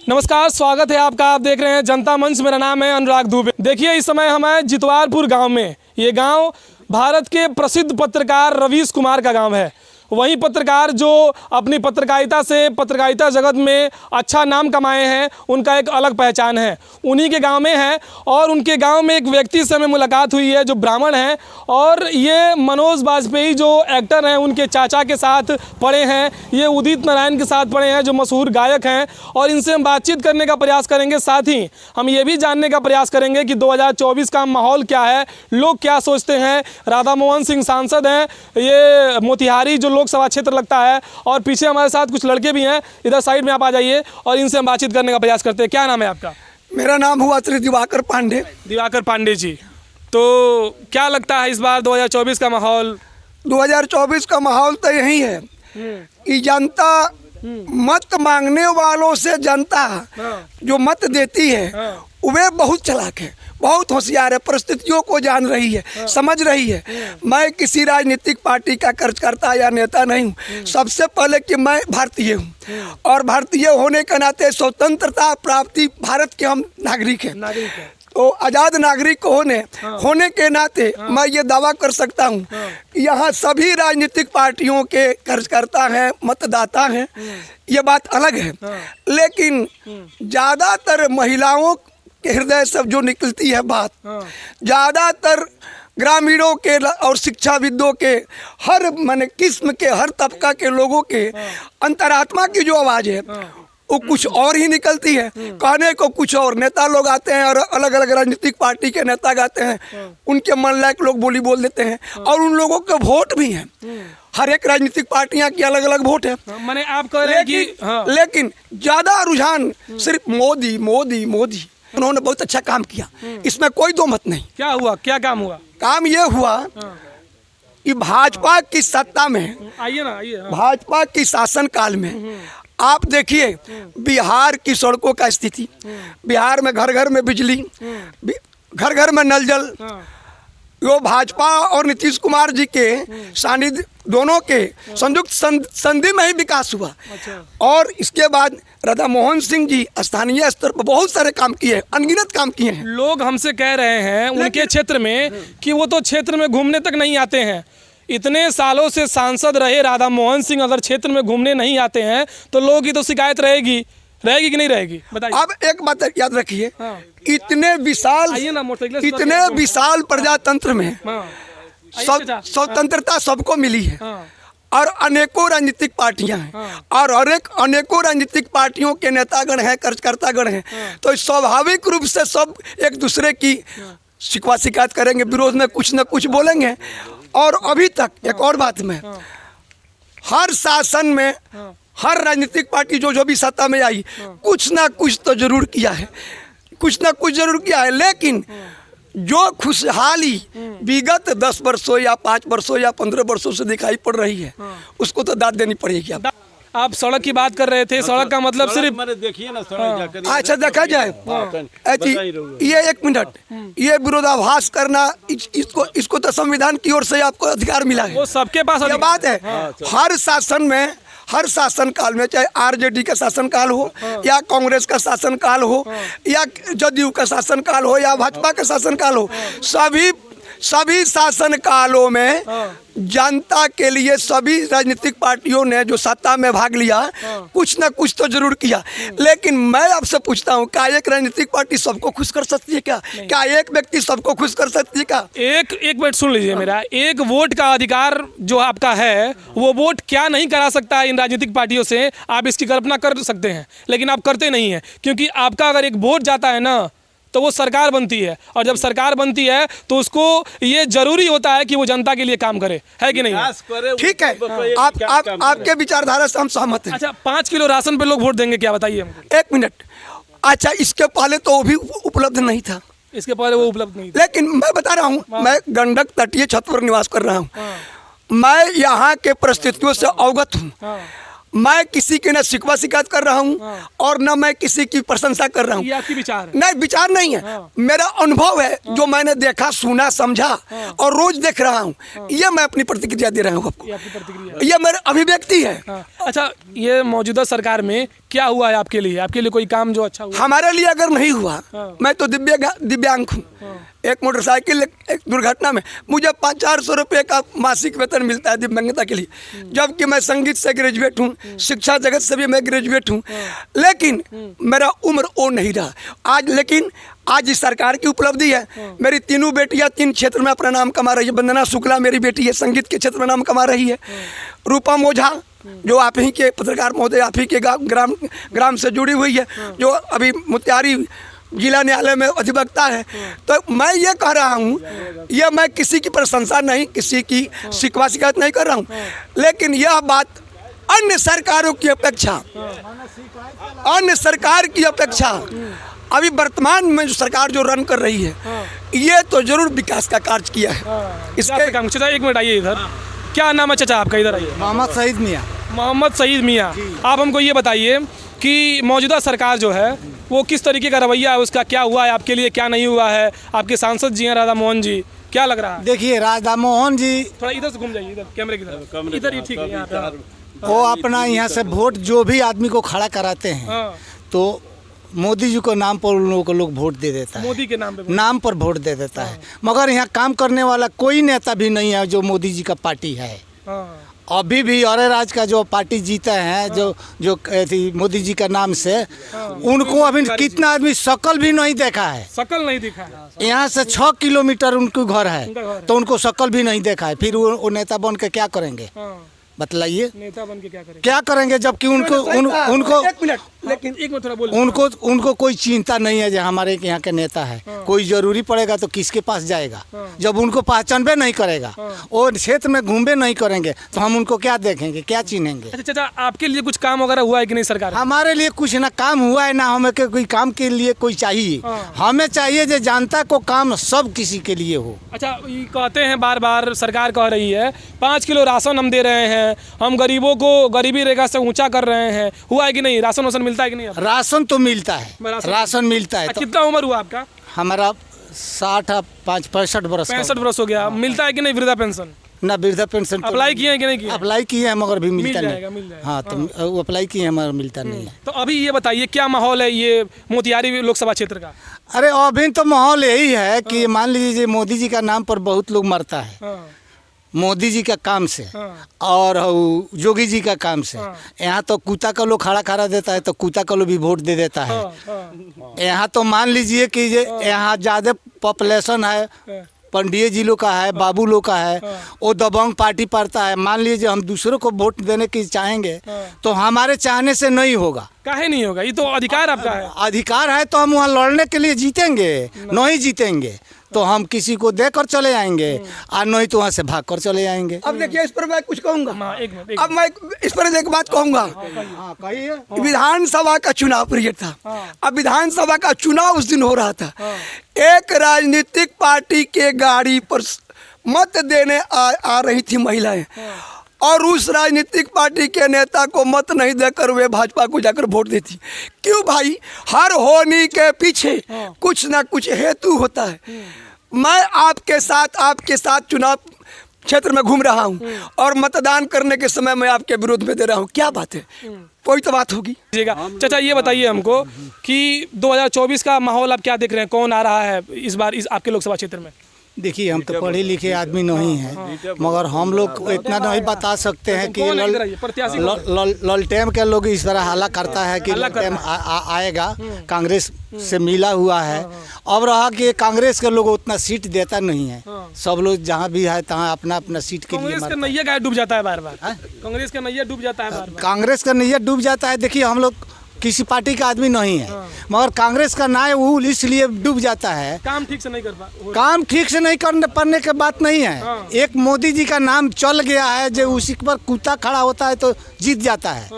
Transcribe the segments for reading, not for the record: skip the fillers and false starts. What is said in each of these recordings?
नमस्कार, स्वागत है आपका। आप देख रहे हैं जनता मंच। मेरा नाम है अनुराग दुबे। देखिए, इस समय हम हैं जितवारपुर गांव में। ये गांव भारत के प्रसिद्ध पत्रकार रवीश कुमार का गांव है। वही पत्रकार जो अपनी पत्रकारिता से पत्रकारिता जगत में अच्छा नाम कमाए हैं, उनका एक अलग पहचान है। उन्हीं के गांव में है और उनके गांव में एक व्यक्ति से हमें मुलाकात हुई है जो ब्राह्मण हैं और ये मनोज बाजपेयी जो एक्टर हैं उनके चाचा के साथ पढ़े हैं। ये उदित नारायण के साथ पढ़े हैं जो मशहूर गायक हैं, और इनसे हम बातचीत करने का प्रयास करेंगे। साथ ही हम ये भी जानने का प्रयास करेंगे कि 2024 का माहौल क्या है, लोग क्या सोचते हैं। राधा मोहन सिंह सांसद हैं, ये मोतिहारी जो लोकसभा क्षेत्र लगता है, और पीछे हमारे साथ कुछ लड़के भी हैं। इधर साइड में आप आ जाइए और इनसे हम बातचीत करने का प्रयास करते हैं। क्या नाम है आपका? मेरा नाम हुआ श्री दिवाकर पांडे। दिवाकर पांडे जी, तो क्या लगता है इस बार 2024 का माहौल? 2024 का माहौल तो यही है कि जनता मत मांगने वालों से जनता जो मत देती है वे बहुत चालाक है, बहुत होशियार है, परिस्थितियों को जान रही है, समझ रही है। मैं किसी राजनीतिक पार्टी का कार्यकर्ता या नेता नहीं हूँ। सबसे पहले कि मैं भारतीय हूँ और भारतीय होने के नाते स्वतंत्रता प्राप्ति भारत के हम नागरिक हैं। तो आज़ाद नागरिक होने के नाते मैं ये दावा कर सकता हूँ कि यहाँ सभी राजनीतिक पार्टियों के कार्यकर्ता हैं, मतदाता हैं, ये बात अलग है। लेकिन ज़्यादातर महिलाओं के हृदय से जो निकलती है बात, ज़्यादातर ग्रामीणों के और शिक्षाविदों के, हर मन किस्म के, हर तबका के लोगों के अंतरात्मा की जो आवाज़ है वो कुछ और ही निकलती है। कहने को कुछ और, नेता लोग आते हैं और अलग अलग राजनीतिक पार्टी के नेता गाते हैं, उनके मन लायक लोग बोली बोल देते हैं, और उन लोगों के वोट भी हैं। हर एक राजनीतिक पार्टियां की अलग अलग वोट है। मैंने आप कह रहे हैं कि लेकिन ज्यादा रुझान सिर्फ मोदी मोदी मोदी। उन्होंने बहुत अच्छा काम किया, इसमें कोई दो मत नहीं। क्या हुआ, क्या काम हुआ? काम ये हुआ कि भाजपा की सत्ता में, आइए ना, आइए। भाजपा की शासन काल में आप देखिए बिहार की सड़कों का स्थिति, बिहार में घर घर में बिजली, घर घर में नल जल, वो भाजपा और नीतीश कुमार जी के सानिध्य दोनों के संयुक्त संधि में ही विकास हुआ। और इसके बाद राधा मोहन सिंह जी स्थानीय स्तर पर बहुत सारे काम किए, अनगिनत काम किए हैं। लोग हमसे कह रहे हैं उनके क्षेत्र में कि वो तो क्षेत्र में घूमने तक नहीं आते हैं। इतने सालों से सांसद रहे राधा मोहन सिंह, अगर क्षेत्र में घूमने नहीं आते हैं तो लोगों की तो शिकायत रहेगी कि नहीं रहेगी? बताइए। अब एक बात याद रखिए, इतने विशाल प्रजातंत्र में स्वतंत्रता सबको मिली है और अनेकों राजनीतिक पार्टियां हैं और अनेकों राजनीतिक पार्टियों के नेतागण हैं, कार्यकर्तागण हैं। तो स्वाभाविक रूप से सब एक दूसरे की शिकवा शिकायत करेंगे, विरोध में कुछ न कुछ बोलेंगे। और अभी तक एक और बात में, हर शासन में हर राजनीतिक पार्टी जो भी सत्ता में आई, कुछ ना कुछ तो जरूर किया है, कुछ ना कुछ जरूर किया है। लेकिन जो खुशहाली विगत 10 वर्षों या 5 वर्षों या 15 वर्षों से दिखाई पड़ रही है, उसको तो दाद देनी पड़ेगी। आप सड़क की बात कर रहे थे, सड़क का मतलब सिर्फ देखिए ना सड़क। अच्छा देखा जाए, ये 1 मिनट, ये विरोधाभास करना, इसको तो संविधान की ओर से आपको अधिकार मिला है, वो सबके पास ये बात है। हर शासन में, हर शासन काल में, चाहे आरजेडी का शासन काल हो या कांग्रेस का शासन काल हो या जदयू का शासन काल हो या भाजपा का शासन काल हो, सभी शासन कालों में जनता के लिए सभी राजनीतिक पार्टियों ने जो सत्ता में भाग लिया, कुछ ना कुछ तो जरूर किया। लेकिन मैं आपसे पूछता हूँ, क्या एक राजनीतिक पार्टी सबको खुश कर सकती है? क्या एक व्यक्ति सबको खुश कर सकती है? क्या एक मिनट सुन लीजिए मेरा। एक वोट का अधिकार जो आपका है, वो वोट क्या नहीं करा सकता इन राजनीतिक पार्टियों से? आप इसकी कल्पना कर सकते हैं, लेकिन आप करते नहीं हैं, क्योंकि आपका अगर एक वोट जाता है ना तो वो सरकार बनती है, और जब सरकार बनती है तो उसको ये जरूरी होता है कि वो जनता के लिए काम करे, है कि नहीं? ठीक है, आपके विचारधारा से हम सहमत हैं। अच्छा, 5 किलो राशन पे लोग वोट देंगे क्या, बताइए हमको। 1 मिनट। अच्छा, इसके पहले तो वो भी उपलब्ध नहीं था, इसके पहले वो उपलब्ध नहीं था। लेकिन मैं बता रहा हूँ, मैं गंडक तटीय क्षेत्र पर निवास कर रहा हूँ, मैं यहाँ के परिस्थितियों से अवगत हूँ। मैं किसी की न शिकवा शिकायत कर रहा हूँ और न मैं किसी की प्रशंसा कर रहा हूँ। ये आपकी विचार है? नहीं, विचार नहीं है, मेरा अनुभव है, जो मैंने देखा, सुना, समझा और रोज देख रहा हूँ। ये मैं अपनी प्रतिक्रिया दे रहा हूँ आपको, ये मेरी अभिव्यक्ति है। अच्छा, ये मौजूदा सरकार में क्या हुआ है आपके लिए कोई काम जो अच्छा हुआ? हमारे लिए अगर नहीं हुआ, हाँ। मैं तो दिव्यांग हूँ। एक मोटरसाइकिल एक दुर्घटना में मुझे 500-400 रुपये का मासिक वेतन मिलता है दिव्यांगता के लिए, जबकि मैं संगीत से ग्रेजुएट हूँ, शिक्षा जगत से भी मैं ग्रेजुएट हूँ, लेकिन मेरा उम्र वो नहीं रहा आज। लेकिन आज इस सरकार की उपलब्धि है, मेरी तीनों बेटियां 3 क्षेत्र में अपना नाम कमा रही है। वंदना शुक्ला मेरी बेटी है, संगीत के क्षेत्र में नाम कमा रही है। रूपम ओझा जो आप ही के पत्रकार महोदय, आप ही के ग्राम से जुड़ी हुई है, जो अभी मुत्यारी जिला न्यायालय में अधिवक्ता है। तो मैं ये कह रहा हूँ, ये मैं किसी की प्रशंसा नहीं, किसी की शिकवा शिकायत नहीं कर रहा हूँ, लेकिन यह बात अन्य सरकारों की अपेक्षा, अन्य सरकार की अपेक्षा अभी वर्तमान में जो सरकार जो रन कर रही है, ये तो जरूर विकास का कार्य किया है। इसके काम चाचा एक मिनट आइए इधर। क्या नाम है चाचा आपका? इधर आइए। मोहम्मद सईद मियाँ। मोहम्मद सईद मियाँ, आप हमको ये बताइए कि मौजूदा सरकार जो है वो किस तरीके का रवैया है, उसका क्या हुआ है आपके लिए, क्या नहीं हुआ है? आपके सांसद जी हैं राधा मोहन जी, क्या लग रहा है? देखिए राधा मोहन जी, थोड़ा इधर से घूम जाइए, इधर कैमरे की तरफ, इधर ही ठीक है यहाँ पे। वो अपना यहाँ से वोट जो भी आदमी को खड़ा कराते हैं, हाँ, तो मोदी जी को नाम पर उन लोगों को लोग वोट दे देता है, मोदी के नाम पे नाम पर वोट दे देता है। मगर यहाँ काम करने वाला कोई नेता भी नहीं है जो मोदी जी का पार्टी है। हाँ, अभी भी और राज का जो पार्टी जीता है, जो मोदी जी का नाम से, उनको अभी कितना आदमी शकल भी नहीं देखा है। शकल नहीं दिखा है। यहाँ से 6 किलोमीटर उनके घर उनका घर है, है। तो उनको शकल भी नहीं देखा है। फिर वो नेता बन के क्या करेंगे, हाँ, बतलाइए नेता बन के क्या करेंगे? क्या करेंगे, जबकि उनको एक मिनट, लेकिन एक मिनट थोड़ा बोलिए। उनको कोई चिंता नहीं है जो हमारे यहाँ के नेता है। कोई जरूरी पड़ेगा तो किसके पास जाएगा, जब उनको पहचानबे नहीं करेगा, वो क्षेत्र में घूमबे नहीं करेंगे, तो हम उनको क्या देखेंगे, क्या चिन्हेंगे। अच्छा चाचा, आपके लिए कुछ काम वगैरह हुआ है कि नहीं सरकार? हमारे लिए कुछ ना काम हुआ है, ना हमें कोई काम के लिए कोई चाहिए। हमें चाहिए जो जनता को काम सब किसी के लिए हो। अच्छा, ये कहते हैं बार बार सरकार कह रही है 5 किलो राशन हम दे रहे हैं, हम गरीबों को गरीबी रेखा से ऊंचा कर रहे हैं, हुआ है कि नहीं? राशन वाशन मिलता है कि नहीं? राशन तो मिलता है, राशन मिलता है। अच्छा, कितना उम्र हुआ आपका? हमारा 65 बरस। 65 बरस हो गया। मिलता है कि नहीं वृद्धा पेंशन? ना वृद्धा पेंशन अप्लाई किए हैं कि नहीं किए? अप्लाई किए हैं मगर भी मिलता मिल नहीं। जाएगा। हाँ, तो वो अप्लाई किए हैं मगर मिलता नहीं है। तो अभी ये बताइए क्या माहौल है ये मोतिहारी लोकसभा क्षेत्र का? अरे अभी तो माहौल यही है कि मान लीजिए मोदी जी का नाम पर बहुत लोग मरता है, हाँ, मोदी जी का काम से हाँ, और योगी जी का काम से। हाँ। यहाँ तो कुत्ता का लोग खड़ा देता है, तो कुत्ता का लोग भी वोट दे देता है। हाँ, हाँ, यहाँ तो मान लीजिए कि यहाँ ज़्यादा पॉपुलेशन है, हाँ, पंडित जी लोग का है, बाबू लोग का है, वो दबंग पार्टी पड़ता है। मान लीजिए हम दूसरों को वोट देने की चाहेंगे, तो हमारे चाहने से नहीं होगा। काहे नहीं होगा? ये तो अधिकार आपका है। अधिकार है तो हम वहाँ लड़ने के लिए जीतेंगे, नहीं जीतेंगे तो हम किसी को देकर चले आएंगे, और नहीं तो वहाँ से भाग कर चले आएंगे। अब देखिए इस पर मैं कुछ कहूँगा। हाँ, एक मिनट, अब मैं इस पर एक बात कहूँगा। हाँ, कहिए। विधानसभा का चुनाव पीरियड था, अब विधानसभा का चुनाव उस दिन हो रहा था। एक राजनीतिक पार्टी के गाड़ी पर मत देने आ रही थी महिलाएं, और उस राजनीतिक पार्टी के नेता को मत नहीं देकर वे भाजपा को जाकर वोट देती। क्यों भाई? हर होनी के पीछे कुछ ना कुछ हेतु होता है। मैं आपके साथ चुनाव क्षेत्र में घूम रहा हूँ, और मतदान करने के समय मैं आपके विरोध में दे रहा हूँ। क्या बात है? कोई तो बात होगी। चाचा ये बताइए हमको कि 2024 का माहौल आप क्या देख रहे हैं, कौन आ रहा है इस बार इस आपके लोकसभा क्षेत्र में? देखिए हम तो पढ़े लिखे आदमी नहीं हैं, मगर हम लोग इतना नहीं बता सकते हैं कि ललटेम के लोग इस तरह हल्ला करता है कि ललटेम आएगा, कांग्रेस से मिला हुआ है। अब रहा कि कांग्रेस के लोग उतना सीट देता नहीं है, सब लोग जहाँ भी है तहाँ अपना अपना सीट के लिए। कांग्रेस का नैया गाय डूब जाता है बार बार। कांग्रेस का नैया डूब जाता है बार बार। कांग्रेस का नैया डूब जाता है। देखिए हम लोग किसी पार्टी का आदमी नहीं है, मगर कांग्रेस का नाम वो इसलिए डूब जाता है, काम ठीक से नहीं कर पा। काम ठीक से नहीं करने पाने की बात नहीं है। एक मोदी जी का नाम चल गया है, जो उसी पर कुत्ता खड़ा होता है तो जीत जाता है।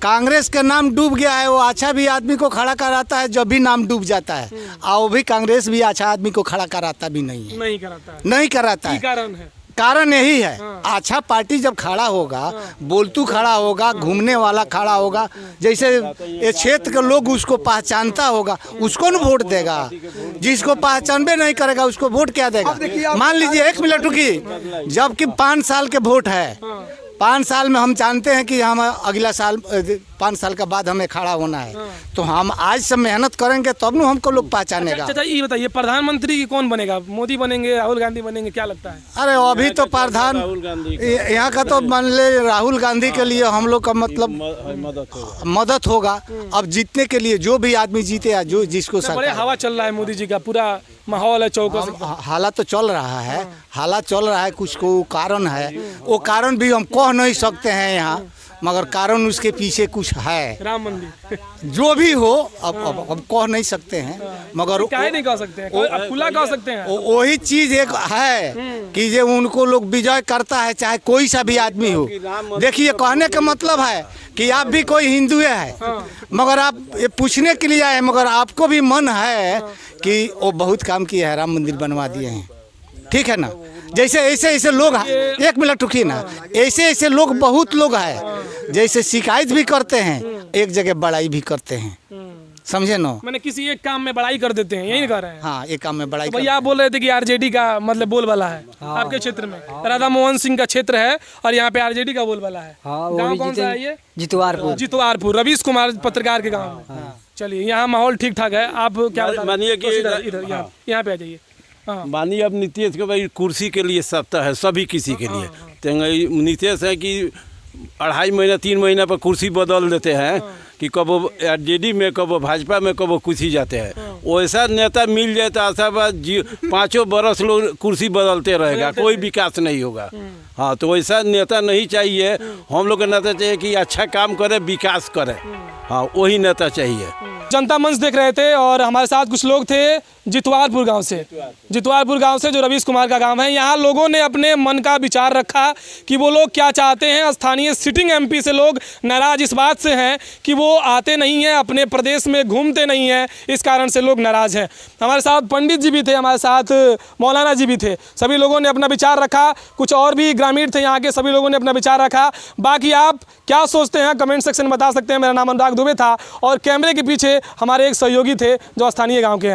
कांग्रेस का नाम डूब गया है, वो अच्छा भी आदमी को खड़ा कराता है जब भी नाम डूब जाता है, और वो भी कांग्रेस भी अच्छा आदमी को खड़ा कराता भी नहीं है, नहीं कराता है। कारण है, कारण यही है, अच्छा पार्टी जब खड़ा होगा, बोलतू खड़ा होगा, घूमने वाला खड़ा होगा, जैसे ये क्षेत्र के लोग उसको पहचानता होगा, उसको न वोट देगा। जिसको पहचानबे नहीं करेगा उसको वोट क्या देगा? मान लीजिए, एक मिनट रुकिए, जबकि 5 साल के वोट है, 5 साल में हम जानते हैं कि हम अगला साल 5 साल के बाद हमें खड़ा होना है, तो हम आज से मेहनत करेंगे तब न हमको लोग पहचानेगा। अच्छा ये बताइए, प्रधानमंत्री की कौन बनेगा? मोदी बनेंगे, राहुल गांधी बनेंगे, क्या लगता है? अरे अभी तो प्रधान यहाँ का तो मान ले राहुल गांधी के लिए हम लोग का मतलब मदद होगा। अब जीतने के लिए जो भी आदमी जीते, जो जिसको बड़े हवा चल रहा है मोदी जी का, पूरा माहौल है चौकों से। हालात तो चल रहा है, हालात चल रहा है, कुछ को कारण है, वो कारण भी हम कह नहीं सकते हैं यहाँ, मगर कारण उसके पीछे कुछ है। राम मंदिर जो भी हो अब कह नहीं सकते हैं, मगर क्या नहीं कह सकते हैं, अब खुला कह सकते हैं। वही चीज एक है कि जो उनको लोग विजय करता है, चाहे कोई सा भी आदमी हो। देखिए कहने का मतलब है कि आप भी कोई हिंदू है, मगर आप ये पूछने के लिए आए, मगर आपको भी मन है कि वो बहुत काम किया है, राम मंदिर बनवा दिए हैं, ठीक है ना। जैसे ऐसे लोग, एक मिनट रुकिए ना, ऐसे लोग बहुत लोग हैं, जैसे शिकायत भी करते हैं, एक जगह बड़ाई भी करते हैं, समझे ना। मैंने किसी एक काम में बड़ाई कर देते हैं, यही कह रहे हैं। हाँ, एक काम में बड़ाई। तो भैया आप बोल रहे थे कि आरजेडी का मतलब बोलबाला है आपके क्षेत्र में। राधा मोहन सिंह का क्षेत्र है और यहाँ पे आरजेडी का बोलबाला है। गाँव कौन सा है ये? जितवारपुर, रवीश कुमार पत्रकार के गाँव में। चलिए, यहाँ माहौल ठीक ठाक है। आप क्या मानिए कि इधर यहाँ पे आ जाइए। मानिए अब नीतीश के भाई कुर्सी के लिए सत्ता है, सभी किसी के लिए। तो नीतीश है कि 2.5 महीना 3 महीना पर कुर्सी बदल देते हैं कि कब वो आरजेडी में, कब वो भाजपा में, कब वो कुर्सी जाते हैं। वैसा नेता मिल जाए तो आशाबाद 5 बरस लोग कुर्सी बदलते रहेगा, कोई विकास नहीं होगा। हाँ, तो वैसा नेता नहीं चाहिए। हम लोग का नेता चाहिए कि अच्छा काम करे, विकास करे। हाँ, वही नेता चाहिए। जनता मंच देख रहे थे और हमारे साथ कुछ लोग थे जितवारपुर गांव से जो रवीश कुमार का गांव है। यहाँ लोगों ने अपने मन का विचार रखा कि वो लोग क्या चाहते हैं। स्थानीय सिटिंग एमपी से लोग नाराज इस बात से हैं कि वो आते नहीं हैं, अपने प्रदेश में घूमते नहीं हैं, इस कारण से लोग नाराज हैं। हमारे साथ पंडित जी भी थे, हमारे साथ मौलाना जी भी थे। सभी लोगों ने अपना विचार रखा, कुछ और भी ग्रामीण थे यहाँ के, सभी लोगों ने अपना विचार रखा। बाकी आप क्या सोचते हैं कमेंट सेक्शन में बता सकते हैं। मेरा नाम अनुराग दुबे था और कैमरे के पीछे हमारे एक सहयोगी थे जो स्थानीय गाँव के हैं।